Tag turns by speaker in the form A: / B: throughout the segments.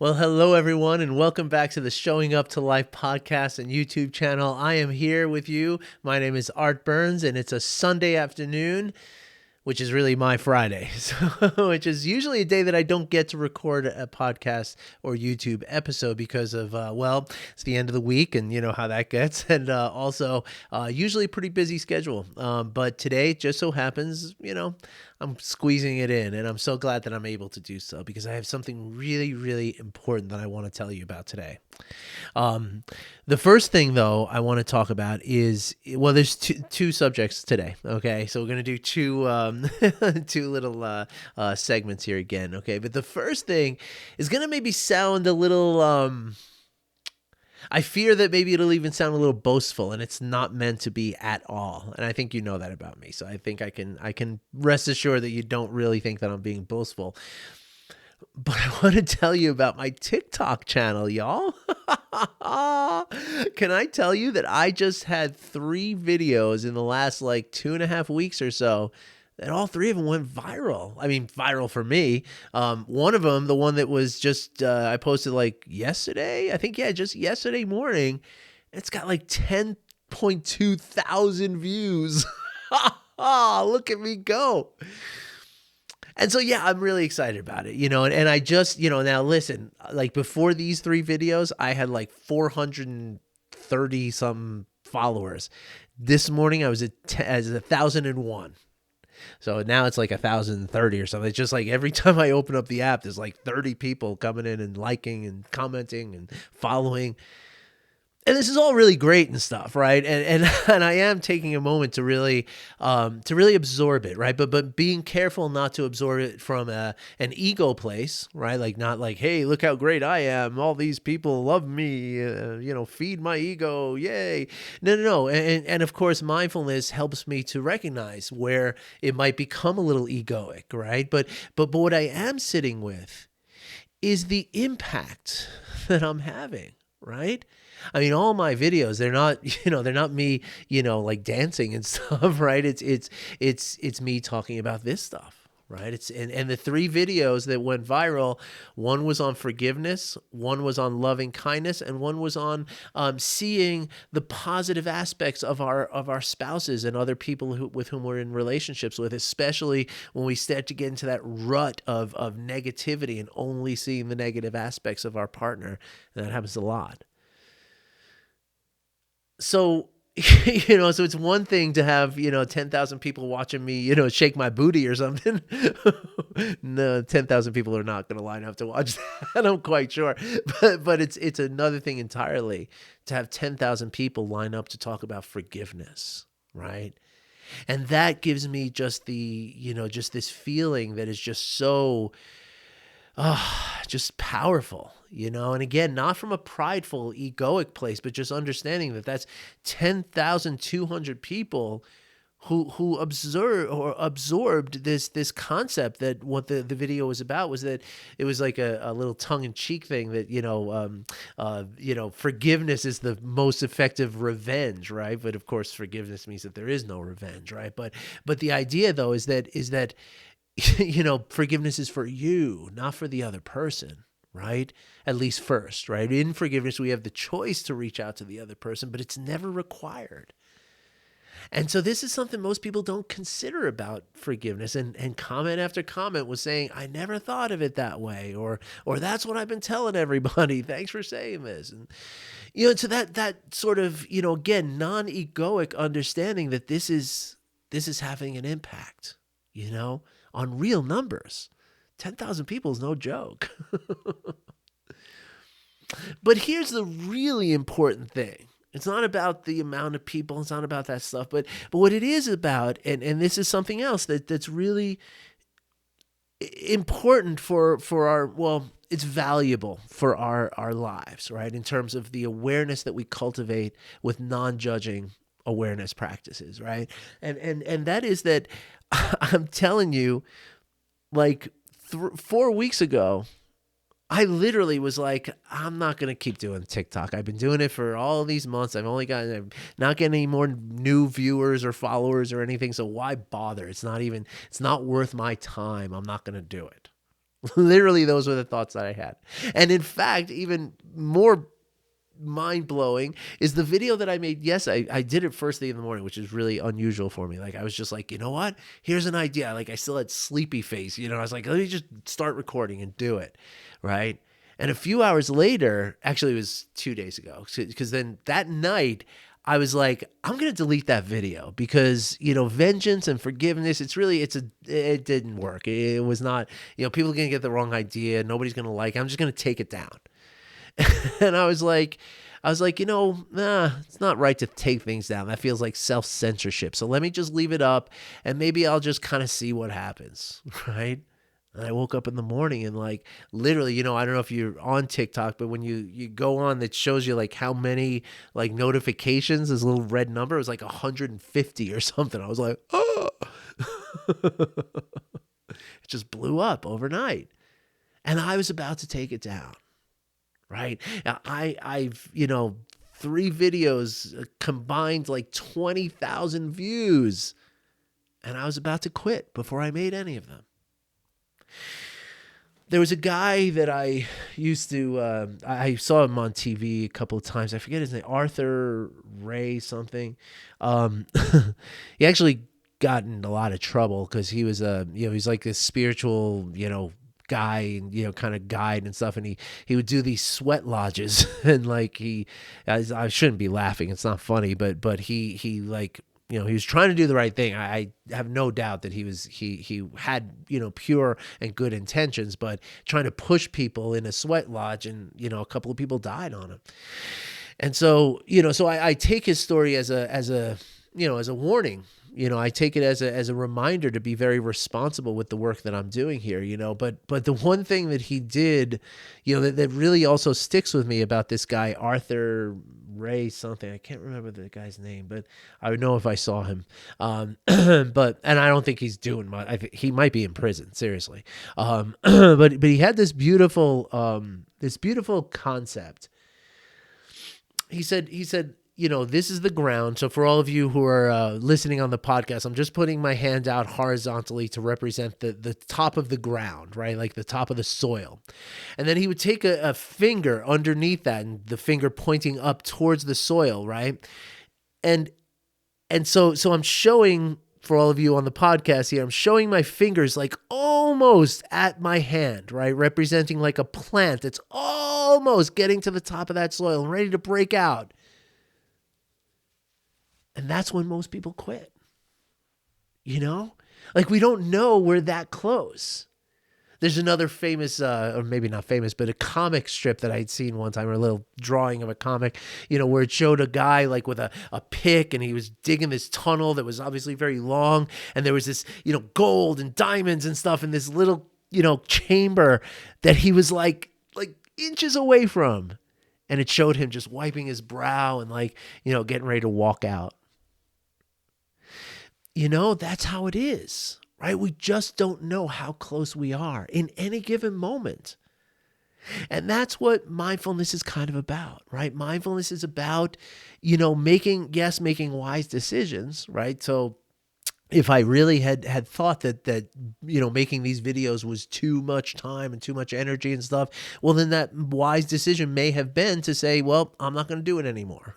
A: Well, hello everyone, and welcome back to the Showing Up to Life podcast and YouTube channel. I am here with you. My name is Art Burns, and it's a Sunday afternoon, which is really my Friday, which is usually a day that I don't get to record a podcast or YouTube episode because of, it's the end of the week, and you know how that gets, and also usually a pretty busy schedule. But today just so happens, I'm squeezing it in, and I'm so glad that I'm able to do so because I have something really, really important that I want to tell you about today. The first thing, though, I want to talk about is, there's two subjects today, okay? So we're going to do two little segments here again, okay? But the first thing is going to maybe sound a little... I fear that maybe it'll even sound a little boastful, and it's not meant to be at all. And I think you know that about me. So I think I can rest assured that you don't really think that I'm being boastful. But I want to tell you about my TikTok channel, y'all. Can I tell you that I just had 3 videos in the last 2.5 weeks or so, and all 3 of them went viral. I mean, viral for me. One of them, the one that was just, I posted yesterday, just yesterday morning, it's got 10.2 thousand views. Look at me go. And so, yeah, I'm really excited about it, and I just, now listen, before these 3 videos, I had 430 some followers. This morning I was at 1,001. So now it's 1,030 or something. It's just every time I open up the app, there's 30 people coming in and liking and commenting and following. And this is all really great and stuff, right? And I am taking a moment to really absorb it, right? But being careful not to absorb it from an ego place, right? Not hey, look how great I am. All these people love me. Feed my ego, yay! No. And of course, mindfulness helps me to recognize where it might become a little egoic, right? But what I am sitting with is the impact that I'm having, right? I mean, all my videos, they're not me, dancing and stuff, right? It's me talking about this stuff, right? And the 3 videos that went viral, one was on forgiveness, one was on loving kindness, and one was on seeing the positive aspects of our spouses and other people with whom we're in relationships with, especially when we start to get into that rut of negativity and only seeing the negative aspects of our partner. And that happens a lot. So, so it's one thing to have, 10,000 people watching me, shake my booty or something. No, 10,000 people are not going to line up to watch that. I'm quite sure. But it's another thing entirely to have 10,000 people line up to talk about forgiveness, right? And that gives me just just this feeling that is just so... just powerful, and again, not from a prideful, egoic place, but just understanding that that's 10,200 people who absorbed this concept, that what the video was about was that it was like a little tongue-in-cheek thing that, forgiveness is the most effective revenge, right? But of course, forgiveness means that there is no revenge, right? But the idea, though, is that forgiveness is for you, not for the other person, right? At least first, right? In forgiveness, we have the choice to reach out to the other person, but it's never required. And so this is something most people don't consider about forgiveness. And comment after comment was saying, I never thought of it that way, or that's what I've been telling everybody. Thanks for saying this. And, so that sort of, again, non-egoic understanding that this is having an impact, on real numbers. 10,000 people is no joke. But here's the really important thing. It's not about the amount of people. It's not about that stuff. But what it is about, and this is something else that's really important for our, it's valuable for our lives, right? In terms of the awareness that we cultivate with non-judging awareness practices, right? And that is that I'm telling you, 4 weeks ago, I literally was like, I'm not going to keep doing TikTok. I've been doing it for all these months. I'm not getting any more new viewers or followers or anything. So why bother? It's not worth my time. I'm not going to do it. Literally, those were the thoughts that I had. And in fact, even more mind-blowing is the video that I made. Yes, I did it first thing in the morning, which is really unusual for me. Like, I was just like, you know what? Here's an idea. Like, I still had sleepy face. I was like, let me just start recording and do it, right? And a few hours later, actually it was 2 days ago, because then that night I was like, I'm going to delete that video because, vengeance and forgiveness, it didn't work. It was not, people are going to get the wrong idea. Nobody's going to like it. I'm just going to take it down. And I was like, it's not right to take things down. That feels like self-censorship. So let me just leave it up and maybe I'll just kind of see what happens, right? And I woke up in the morning and like literally, I don't know if you're on TikTok, but when you go on, it shows you like how many like notifications, this little red number, it was like 150 or something. I was like, oh, it just blew up overnight. And I was about to take it down, right? Now, I've 3 videos combined like 20,000 views, and I was about to quit before I made any of them. There was a guy that I used to, I saw him on TV a couple of times. I forget his name, Arthur Ray something. He actually got in a lot of trouble because he was he's like this spiritual, guy, kind of guide and stuff. And he would do these sweat lodges and like I shouldn't be laughing. It's not funny, but he like, he was trying to do the right thing. I have no doubt that he had, pure and good intentions, but trying to push people in a sweat lodge and, a couple of people died on him. And so, so I take his story as a warning. I take it as a reminder to be very responsible with the work that I'm doing here, but the one thing that he did, that really also sticks with me about this guy, Arthur Ray something, I can't remember the guy's name, but I would know if I saw him. And I don't think he's doing much. I think he might be in prison, seriously. But he had this beautiful concept. He said, this is the ground. So for all of you who are listening on the podcast, I'm just putting my hand out horizontally to represent the top of the ground, right? Like the top of the soil. And then he would take a finger underneath that and the finger pointing up towards the soil, right? And so I'm showing, for all of you on the podcast here, I'm showing my fingers like almost at my hand, right? Representing like a plant that's almost getting to the top of that soil and ready to break out. And that's when most people quit. Like we don't know we're that close. There's another famous, or maybe not famous, but a comic strip that I'd seen one time, or a little drawing of a comic, where it showed a guy like with a pick and he was digging this tunnel that was obviously very long. And there was this, gold and diamonds and stuff in this little, chamber that he was like inches away from. And it showed him just wiping his brow and like, getting ready to walk out. That's how it is, right? We just don't know how close we are in any given moment. And that's what mindfulness is kind of about, right? Mindfulness is about, making wise decisions, right? So if I really had thought that making these videos was too much time and too much energy and stuff, well, then that wise decision may have been to say, well, I'm not going to do it anymore,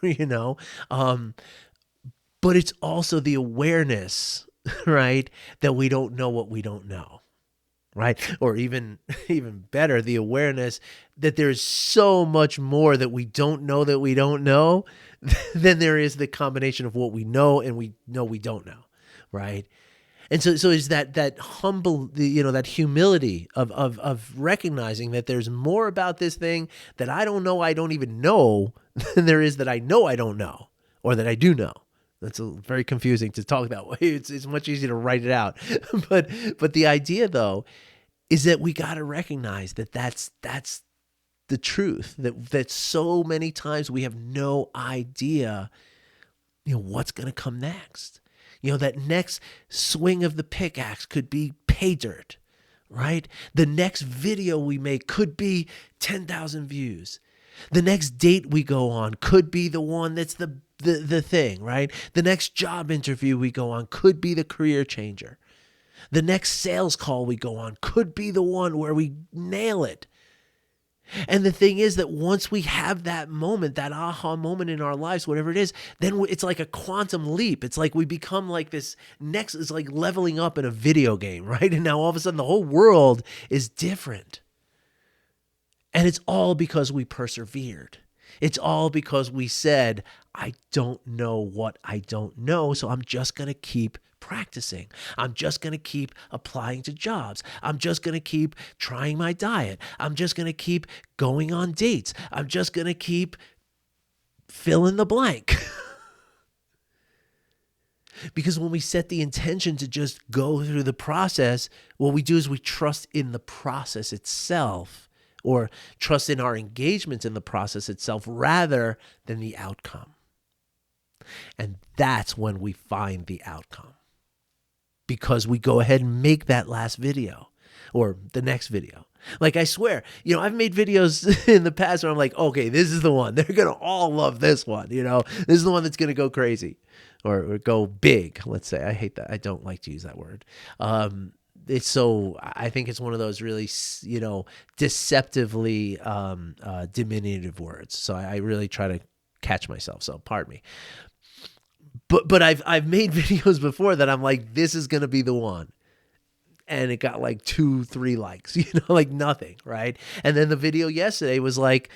A: But it's also the awareness, right, that we don't know what we don't know, right? Or even better, the awareness that there's so much more that we don't know than there is the combination of what we know and we know we don't know, right? And so is that humble, that humility of recognizing that there's more about this thing that I don't even know than there is that I know I don't know, or that I do know. That's very confusing to talk about. It's much easier to write it out. But the idea, though, is that we got to recognize that that's the truth, that so many times we have no idea, what's going to come next. That next swing of the pickaxe could be pay dirt, right? The next video we make could be 10,000 views. The next date we go on could be the one that's the thing, right? The next job interview we go on could be the career changer. The next sales call we go on could be the one where we nail it. And the thing is that once we have that moment, that aha moment in our lives, whatever it is, then it's like a quantum leap. It's like we become like this next, it's like leveling up in a video game, right? And now all of a sudden the whole world is different. And it's all because we persevered. It's all because we said, I don't know what I don't know, so I'm just going to keep practicing. I'm just going to keep applying to jobs. I'm just going to keep trying my diet. I'm just going to keep going on dates. I'm just going to keep fill in the blank. Because when we set the intention to just go through the process, what we do is we trust in the process itself, or trust in our engagement in the process itself rather than the outcome. And that's when we find the outcome. Because we go ahead and make that last video or the next video. Like, I swear, I've made videos in the past where I'm like, okay, this is the one. They're going to all love this one. This is the one that's going to go crazy or go big, let's say. I hate that. I don't like to use that word. I think it's one of those really, deceptively diminutive words. So I really try to catch myself. So pardon me. But I've made videos before that I'm like, this is going to be the one. And it got like 2-3 likes, like nothing, right? And then the video yesterday was like,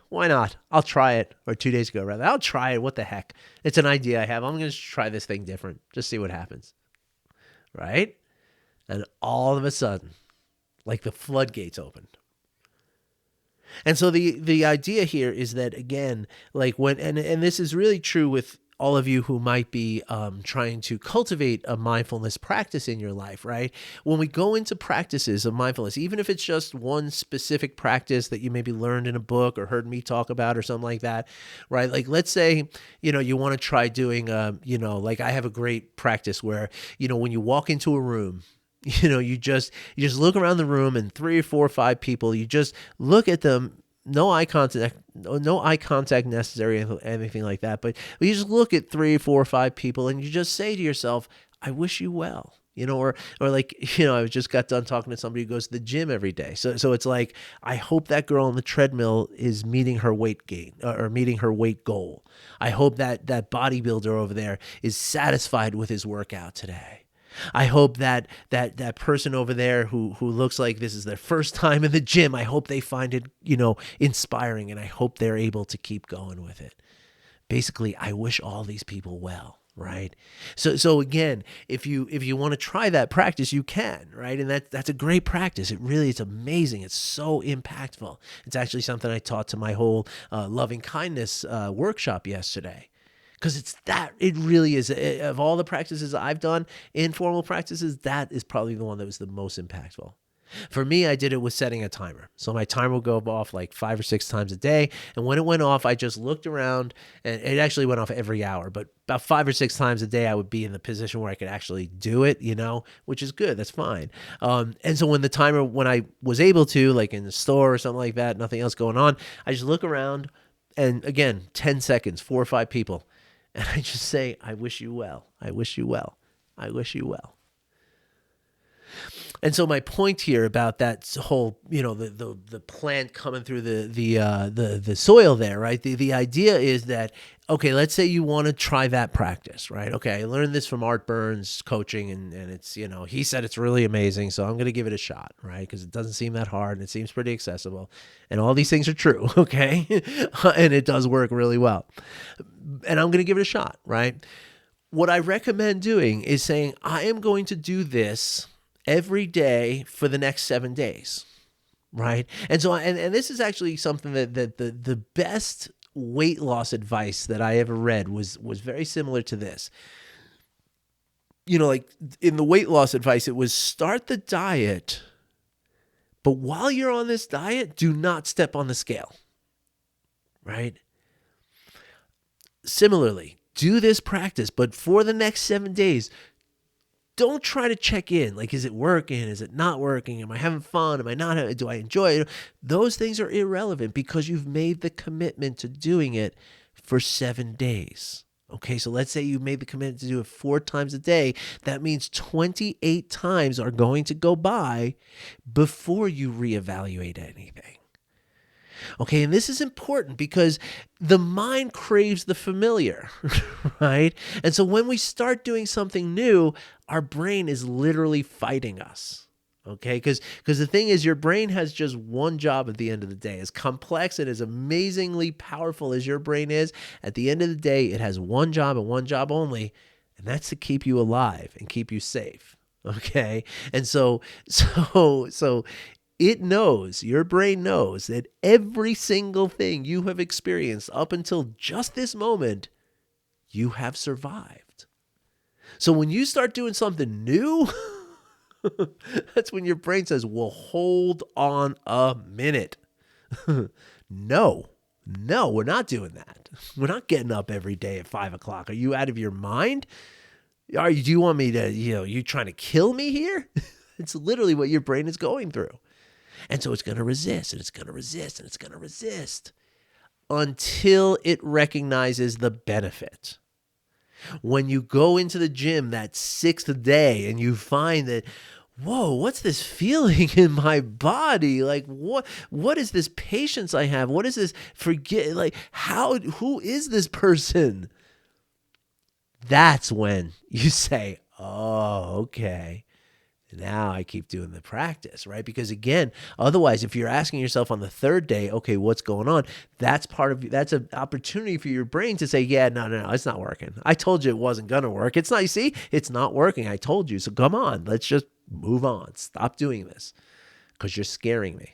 A: why not? I'll try it. Or 2 days ago, rather. I'll try it. What the heck? It's an idea I have. I'm going to try this thing different. Just see what happens. Right? And all of a sudden, like the floodgates opened. And so the idea here is that, again, like and this is really true with all of you who might be trying to cultivate a mindfulness practice in your life, right? When we go into practices of mindfulness, even if it's just one specific practice that you maybe learned in a book or heard me talk about or something like that, right? Like, let's say, you want to try doing, like I have a great practice where, when you walk into a room, you just look around the room and 3 or 4 or 5 people, you just look at them. No eye contact necessary, anything like that. But you just look at 3, 4, or 5 people and you just say to yourself, I wish you well. Or like, I just got done talking to somebody who goes to the gym every day. So it's like, I hope that girl on the treadmill is meeting her weight gain or meeting her weight goal. I hope that bodybuilder over there is satisfied with his workout today. I hope that person over there who looks like this is their first time in the gym, I hope they find it, inspiring, and I hope they're able to keep going with it. Basically, I wish all these people well, right? So again, if you want to try that practice, you can, right? And that's a great practice. It's amazing. It's so impactful. It's actually something I taught to my whole loving kindness workshop yesterday. Because it really is, of all the practices I've done, informal practices, that is probably the one that was the most impactful. For me, I did it with setting a timer. So my timer would go off like 5 or 6 times a day. And when it went off, I just looked around, and it actually went off every hour. But about 5 or 6 times a day, I would be in the position where I could actually do it, which is good. That's fine. And so when I was able to, like in the store or something like that, nothing else going on, I just look around, and again, 10 seconds, 4 or 5 people. And I just say, I wish you well. I wish you well. I wish you well. And so my point here about that whole, the plant coming through the soil there, right? The idea is that, okay, let's say you want to try that practice, right? Okay, I learned this from Art Burns coaching, and it's, he said it's really amazing, so I'm going to give it a shot, right? Because it doesn't seem that hard, and it seems pretty accessible, and all these things are true, okay? And it does work really well. And I'm going to give it a shot, right? What I recommend doing is saying, I am going to do this every day for the next 7 days, right? And so, and this is actually something that the best weight loss advice that I ever read was very similar to this. Like in the weight loss advice, it was start the diet, but while you're on this diet, do not step on the scale, right? Similarly, do this practice, but for the next 7 days, don't try to check in. Like, is it working? Is it not working? Am I having fun? Am I not? Do I enjoy it? Those things are irrelevant because you've made the commitment to doing it for 7 days. Okay, so let's say you made the commitment to do it 4 times a day. That means 28 times are going to go by before you reevaluate anything. Okay, and this is important because the mind craves the familiar, right? And so when we start doing something new, our brain is literally fighting us. Okay, because the thing is, your brain has just one job at the end of the day. As complex and as amazingly powerful as your brain is, at the end of the day, it has one job and one job only, and that's to keep you alive and keep you safe. Okay, and so it knows, your brain knows that every single thing you have experienced up until just this moment, you have survived. So when you start doing something new, that's when your brain says, well, hold on a minute. No, we're not doing that. We're not getting up every day at 5 o'clock. Are you out of your mind? Do you want me to, you trying to kill me here? It's literally what your brain is going through. And so it's going to resist, and it's going to resist, and it's going to resist until it recognizes the benefit. When you go into the gym that 6th day and you find that, whoa, what's this feeling in my body? Like, what is this patience I have? What is this who is this person? That's when you say, oh, okay. Now I keep doing the practice, right? Because again, otherwise, if you're asking yourself on the 3rd day, okay, what's going on? That's an opportunity for your brain to say, yeah, no, it's not working. I told you it wasn't going to work. It's not, you see, it's not working. I told you. So come on, let's just move on. Stop doing this because you're scaring me.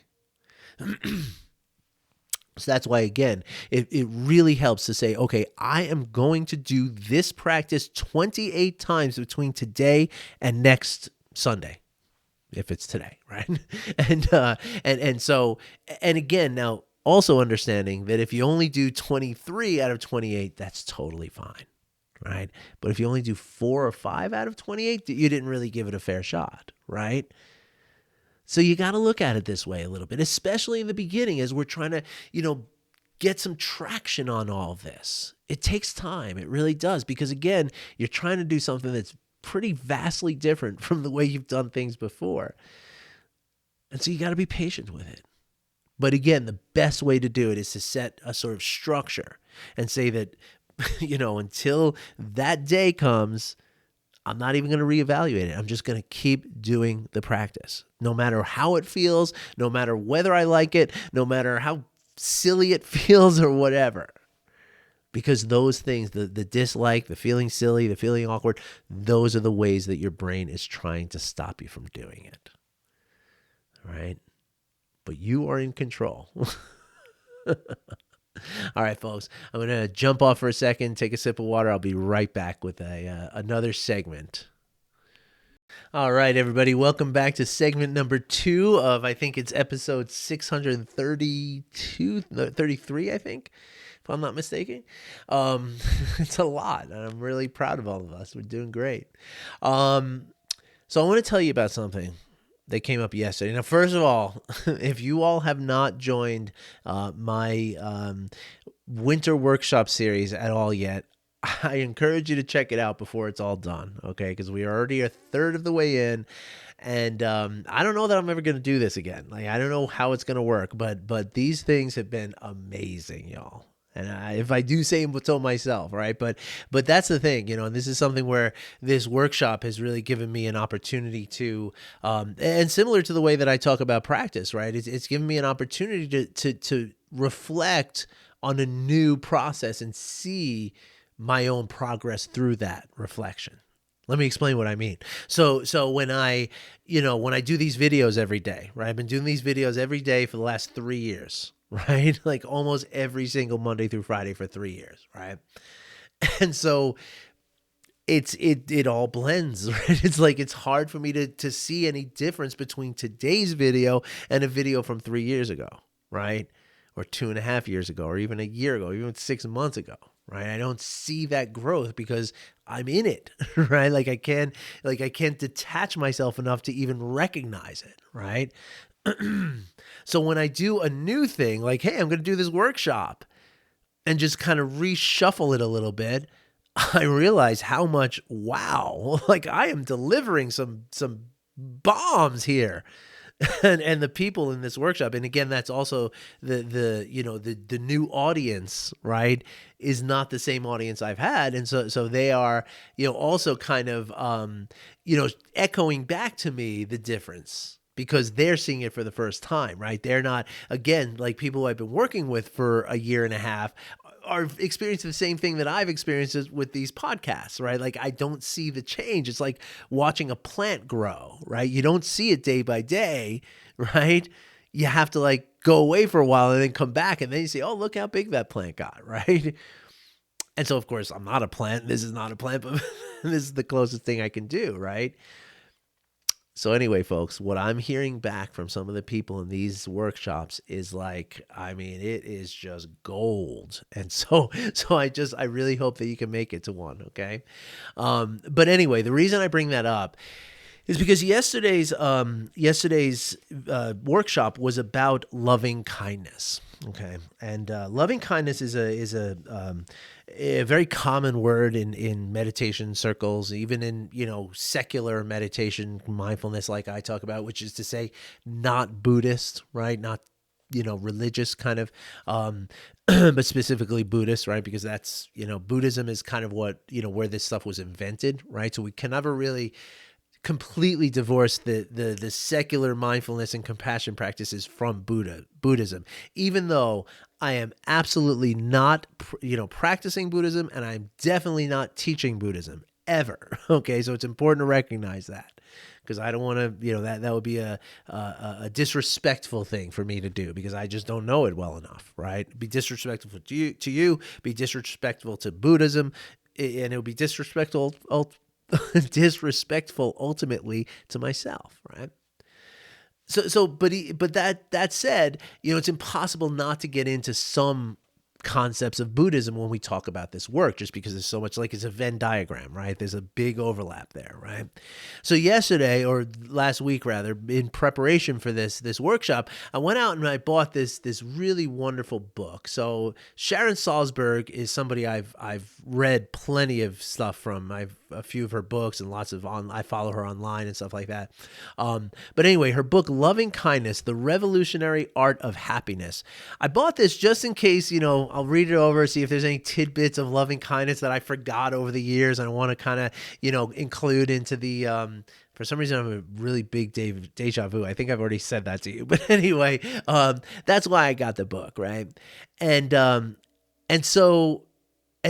A: So that's why, again, it really helps to say, okay, I am going to do this practice 28 times between today and next Sunday, if it's today, right? And so again, now also understanding that if you only do 23 out of 28, that's totally fine, right? But if you only do 4 or 5 out of 28, you didn't really give it a fair shot, right? So you got to look at it this way a little bit, especially in the beginning as we're trying to, get some traction on all of this. It takes time. It really does. Because again, you're trying to do something that's pretty vastly different from the way you've done things before. And so you got to be patient with it. But again, the best way to do it is to set a sort of structure and say that, until that day comes, I'm not even going to reevaluate it. I'm just going to keep doing the practice. No matter how it feels, no matter whether I like it, no matter how silly it feels or whatever. Because those things, the dislike, the feeling silly, the feeling awkward, those are the ways that your brain is trying to stop you from doing it. All right? But you are in control. All right, folks. I'm going to jump off for a second, take a sip of water. I'll be right back with another segment. All right, everybody. Welcome back to segment number 2 of, I think it's episode 33, I think, if I'm not mistaken. It's a lot, and I'm really proud of all of us. We're doing great. So I want to tell you about something that came up yesterday. Now, first of all, if you all have not joined my winter workshop series at all yet, I encourage you to check it out before it's all done, okay? Because we are already a third of the way in, and I don't know that I'm ever going to do this again. Like, I don't know how it's going to work, but these things have been amazing, y'all. And if I do say so myself, right? But that's the thing, and this is something where this workshop has really given me an opportunity to, and similar to the way that I talk about practice, right? It's given me an opportunity to reflect on a new process and see my own progress through that reflection. Let me explain what I mean. So when I do these videos every day, right? I've been doing these videos every day for the last 3 years, right? Like almost every single Monday through Friday for 3 years, right? And so it all blends, right? It's like it's hard for me to see any difference between today's video and a video from 3 years ago, right? Or 2.5 years ago, or even a year ago, even 6 months ago, right? I don't see that growth because I'm in it, right? Like I can't detach myself enough to even recognize it, right? So when I do a new thing, like, hey, I'm going to do this workshop and just kind of reshuffle it a little bit, I realize how much, wow, like I am delivering some bombs here. And the people in this workshop, and again, that's also the new audience, right, is not the same audience I've had, and so they are, also kind of echoing back to me the difference, because they're seeing it for the first time, right? They're not, again, like people who I've been working with for a year and a half are experiencing the same thing that I've experienced with these podcasts, right? Like I don't see the change. It's like watching a plant grow, right? You don't see it day by day, right? You have to like go away for a while and then come back, and then you say, oh, look how big that plant got, right? And so, of course, I'm not a plant. This is not a plant, but this is the closest thing I can do, right? So anyway, folks, what I'm hearing back from some of the people in these workshops is like, I mean, it is just gold. And so I really hope that you can make it to one. Okay. But anyway, the reason I bring that up is because yesterday's workshop was about loving kindness. Okay, and loving kindness is a very common word in meditation circles, even in secular meditation, mindfulness, like I talk about, which is to say, not Buddhist, right? Not religious kind of, but specifically Buddhist, right? Because that's Buddhism is kind of what where this stuff was invented, right? So we can never really completely divorce the secular mindfulness and compassion practices from Buddhism, even though I am absolutely not, practicing Buddhism, and I'm definitely not teaching Buddhism ever. Okay. So it's important to recognize that, because I don't want to, that would be a disrespectful thing for me to do, because I just don't know it well enough, right? Be disrespectful to you, be disrespectful to Buddhism, and it would be disrespectful ultimately to myself, right? But that said, it's impossible not to get into some concepts of Buddhism when we talk about this work, just because there's so much, like it's a Venn diagram, right? There's a big overlap there, right? So yesterday, or last week rather, in preparation for this workshop, I went out and I bought this really wonderful book. So Sharon Salzberg is somebody I've read plenty of stuff from. I've a few of her books and I follow her online and stuff like that. But anyway, her book, Loving Kindness, The Revolutionary Art of Happiness. I bought this just in case, I'll read it over, see if there's any tidbits of loving kindness that I forgot over the years, and I want to kind of, include into the, for some reason, I'm a really big deja vu. I think I've already said that to you. But anyway, that's why I got the book, right? And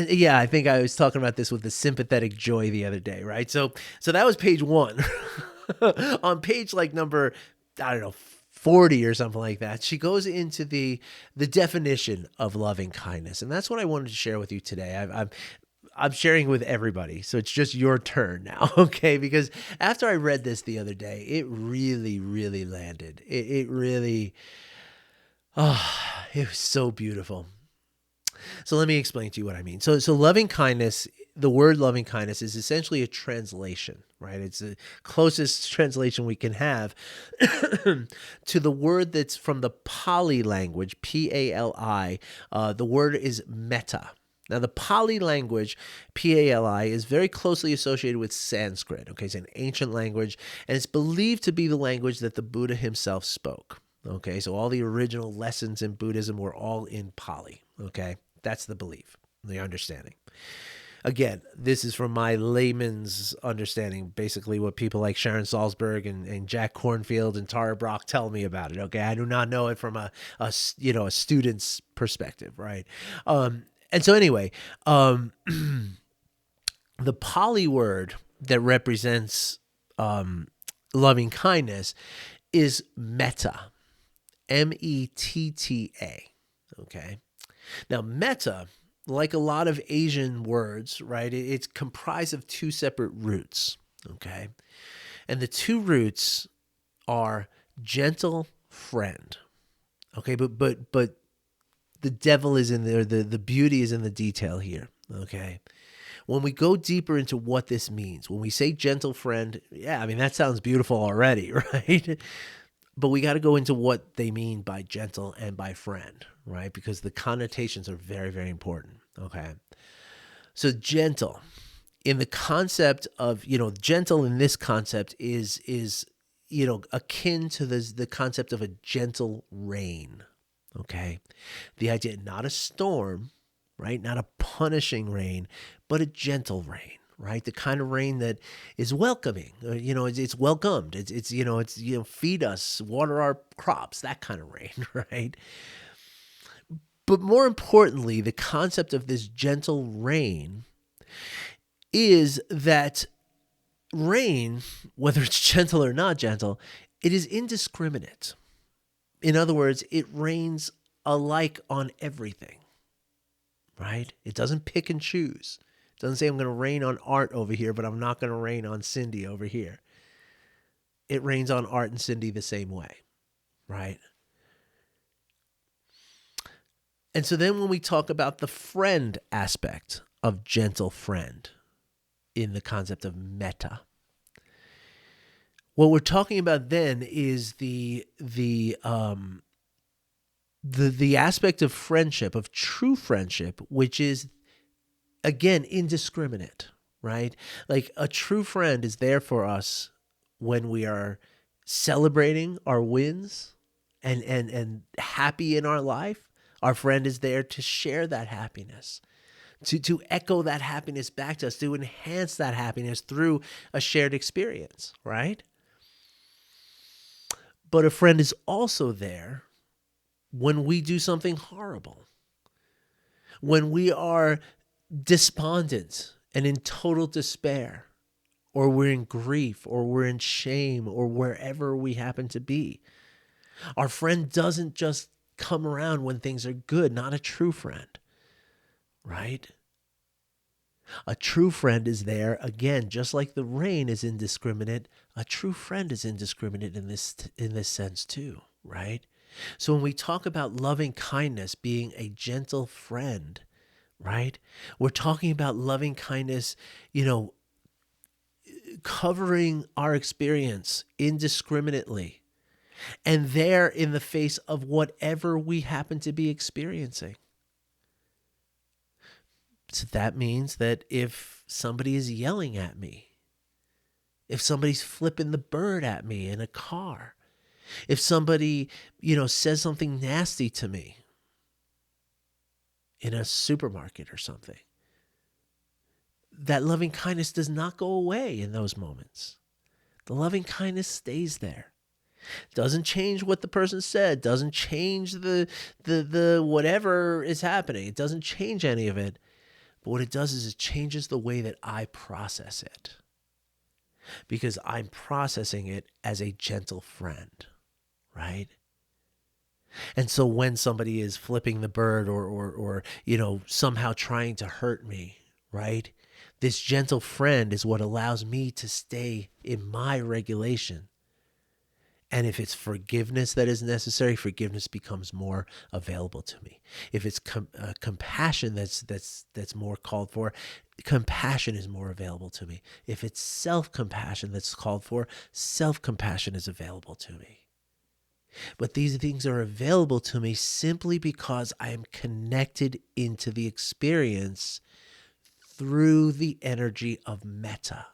A: yeah, I think I was talking about this with the sympathetic joy the other day, right? So that was page 1. On page like number, I don't know, 40 or something like that, she goes into the definition of loving kindness. And that's what I wanted to share with you today. I'm sharing with everybody, so it's just your turn now, okay? Because after I read this the other day, it really, really landed. It really, it was so beautiful. So let me explain to you what I mean. So loving kindness, the word loving kindness is essentially a translation, right? It's the closest translation we can have to the word that's from the Pali language, P-A-L-I. The word is metta. Now, the Pali language, P-A-L-I, is very closely associated with Sanskrit. Okay, it's an ancient language, and it's believed to be the language that the Buddha himself spoke. Okay, so all the original lessons in Buddhism were all in Pali. Okay, that's the belief, the understanding. Again, this is from my layman's understanding, basically what people like Sharon Salzberg and Jack Kornfield and Tara Brach tell me about it. Okay, I do not know it from a student's perspective, right? And so anyway, the Pali word that represents loving kindness is metta, M-E-T-T-A, okay? Now, metta, like a lot of Asian words, right, it's comprised of 2 separate roots, okay? And the 2 roots are gentle friend, okay? But the devil is in there, the beauty is in the detail here, okay? When we go deeper into what this means, when we say gentle friend, yeah, I mean, that sounds beautiful already, right? But we got to go into what they mean by gentle and by friend, right? Because the connotations are very, very important, okay? So gentle in the concept of, gentle in this concept is akin to the concept of a gentle rain. Okay. The idea, not a storm, right? Not a punishing rain, but a gentle rain, right? The kind of rain that is welcoming, it's welcomed. It's feed us, water our crops, that kind of rain, right? But more importantly, the concept of this gentle rain is that rain, whether it's gentle or not gentle, it is indiscriminate. In other words, it rains alike on everything, right? It doesn't pick and choose. It doesn't say I'm going to rain on Art over here, but I'm not going to rain on Cindy over here. It rains on Art and Cindy the same way, right? And so then when we talk about the friend aspect of gentle friend in the concept of metta, what we're talking about then is the aspect of friendship, of true friendship, which is, again, indiscriminate, right? Like a true friend is there for us when we are celebrating our wins and happy in our life. Our friend is there to share that happiness, to echo that happiness back to us, to enhance that happiness through a shared experience, right? But a friend is also there when we do something horrible, when we are despondent and in total despair, or we're in grief, or we're in shame, or wherever we happen to be. Our friend doesn't just come around when things are good, not a true friend, right? A true friend is there, again, just like the rain is indiscriminate, a true friend is indiscriminate in this sense too, right? So when we talk about loving kindness being a gentle friend, right? We're talking about loving kindness, covering our experience indiscriminately and there in the face of whatever we happen to be experiencing. So that means that if somebody is yelling at me, if somebody's flipping the bird at me in a car, if somebody, says something nasty to me in a supermarket or something, that loving kindness does not go away in those moments. The loving kindness stays there. Doesn't change what the person said, doesn't change the whatever is happening. It doesn't change any of it. But what it does is it changes the way that I process it. Because I'm processing it as a gentle friend, right? And so when somebody is flipping the bird or somehow trying to hurt me, right? This gentle friend is what allows me to stay in my regulation. And if it's forgiveness that is necessary, forgiveness becomes more available to me. If it's compassion that's more called for, compassion is more available to me. If it's self-compassion that's called for, self-compassion is available to me. But these things are available to me simply because I am connected into the experience through the energy of metta.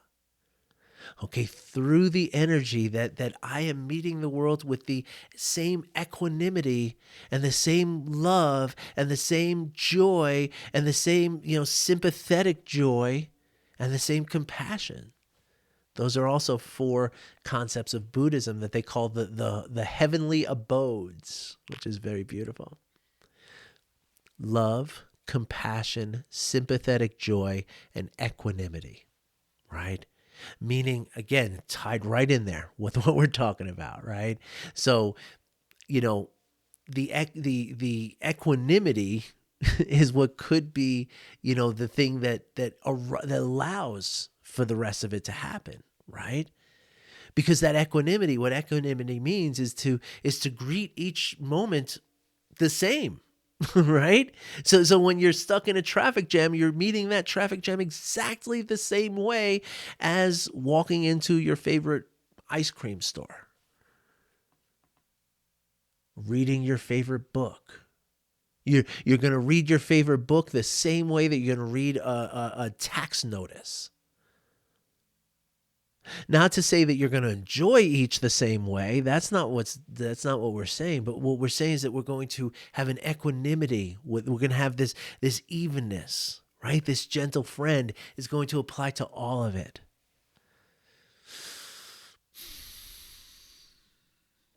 A: Okay, through the energy that I am meeting the world with the same equanimity and the same love and the same joy and the same, sympathetic joy and the same compassion. Those are also 4 concepts of Buddhism that they call the Heavenly Abodes, which is very beautiful. Love, compassion, sympathetic joy, and equanimity, right? Meaning, again, tied right in there with what we're talking about, right? So, the equanimity is what could be, the thing that allows for the rest of it to happen, right? Because that equanimity, what equanimity means is to greet each moment the same. Right? So when you're stuck in a traffic jam, you're meeting that traffic jam exactly the same way as walking into your favorite ice cream store, reading your favorite book, You're going to read your favorite book the same way that you're going to read a tax notice. Not to say that you're going to enjoy each the same way. That's not what we're saying. But what we're saying is that we're going to have an equanimity. We're going to have this evenness, right? This gentle friend is going to apply to all of it.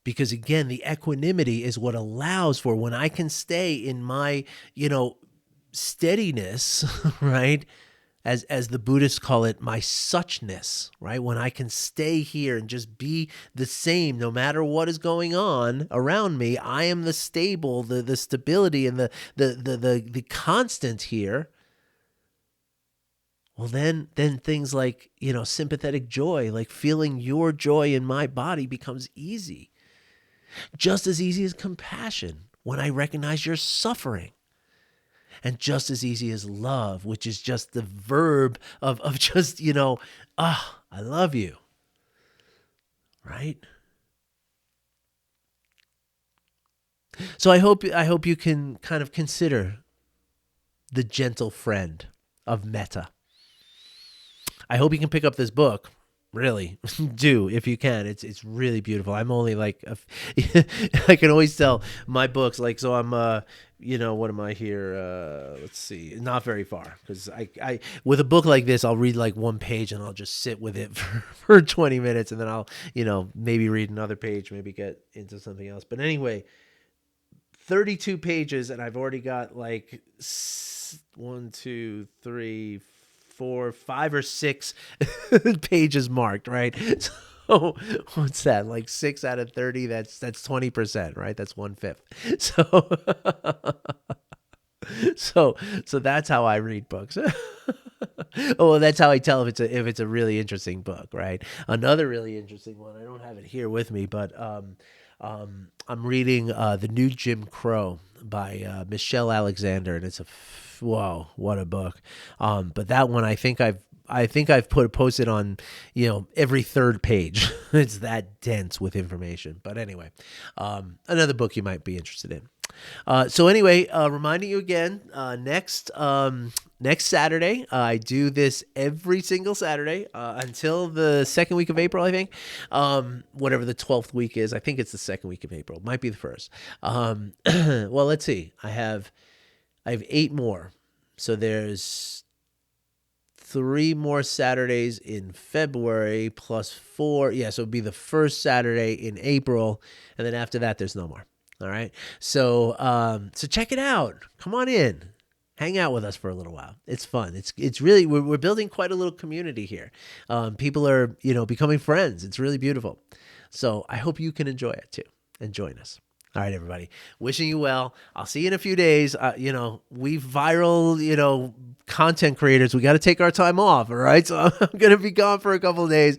A: Because again, the equanimity is what allows for when I can stay in my, steadiness, right? As the Buddhists call it, my suchness, right? When I can stay here and just be the same no matter what is going on around me, I am the stable, the stability and the constant here. Well, then things like, sympathetic joy, like feeling your joy in my body becomes easy. Just as easy as compassion when I recognize your suffering. And just as easy as love, which is just the verb of just, I love you. Right? So I hope you can kind of consider the gentle friend of Metta. I hope you can pick up this book. Really do if you can. It's really beautiful. I'm only like I can always tell my books like, so I'm what am I here? Let's see, not very far, because I with a book like this I'll read like one page and I'll just sit with it for 20 minutes and then I'll maybe read another page, maybe get into something else. But anyway, 32 pages and I've already got like 1, 2, 3, 4, 5 or 6 pages marked, right? So what's that? Like 6 out of 30, that's 20%, right? That's 1/5. So that's how I read books. Oh, that's how I tell if it's a really interesting book, right? Another really interesting one, I don't have it here with me, but I'm reading The New Jim Crow by Michelle Alexander, and it's whoa, what a book. But that one I think I've posted on, every third page. It's that dense with information. But anyway, another book you might be interested in. So anyway, reminding you again, next Saturday, I do this every single Saturday until the second week of April, I think. Whatever the 12th week is, I think it's the second week of April. Might be the first. Well, let's see. I have 8 more. So there's 3 more Saturdays in February plus 4. Yeah, so it'd be the first Saturday in April, and then after that, there's no more. All right. So check it out. Come on in. Hang out with us for a little while. It's fun. It's really, we're building quite a little community here. People are, becoming friends. It's really beautiful. So I hope you can enjoy it too and join us. All right, everybody. Wishing you well. I'll see you in a few days. We viral, content creators, we got to take our time off. All right. So I'm going to be gone for a couple of days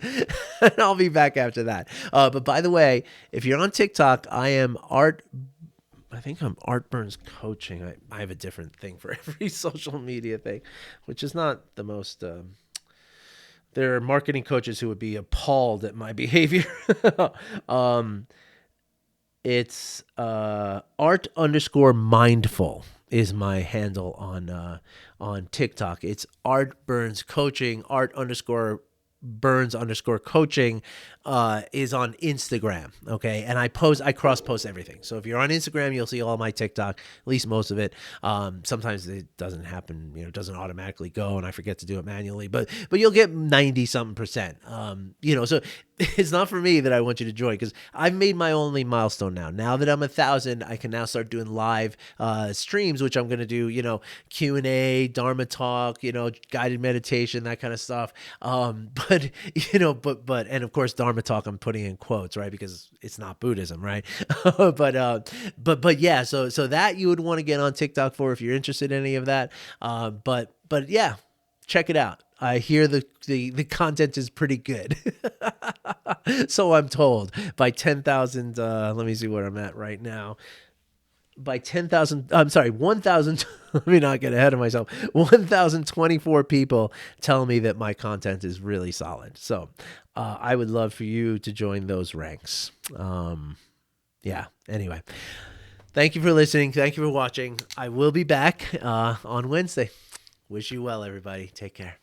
A: and I'll be back after that. But by the way, if you're on TikTok, I think I'm Art Burns Coaching. I have a different thing for every social media thing, which is not the most, there are marketing coaches who would be appalled at my behavior. It's art_mindful is my handle on TikTok. It's Art Burns Coaching. Art_Burns_coaching is on Instagram. Okay. And I cross post everything. So if you're on Instagram, you'll see all my TikTok, at least most of it. Sometimes it doesn't happen, it doesn't automatically go and I forget to do it manually, but you'll get 90-something%. So it's not for me that I want you to join, because I've made my only milestone now. Now that I'm 1,000, I can now start doing live streams, which I'm going to do, Q&A, Dharma talk, guided meditation, that kind of stuff. But and of course, Dharma talk, I'm putting in quotes, right? Because it's not Buddhism, right? but yeah, so that you would want to get on TikTok for if you're interested in any of that. But yeah, check it out. I hear the content is pretty good. So I'm told by 10,000, let me see where I'm at right now. By 10,000, I'm sorry, 1,000, let me not get ahead of myself. 1,024 people tell me that my content is really solid. So I would love for you to join those ranks. Yeah, anyway. Thank you for listening. Thank you for watching. I will be back on Wednesday. Wish you well, everybody. Take care.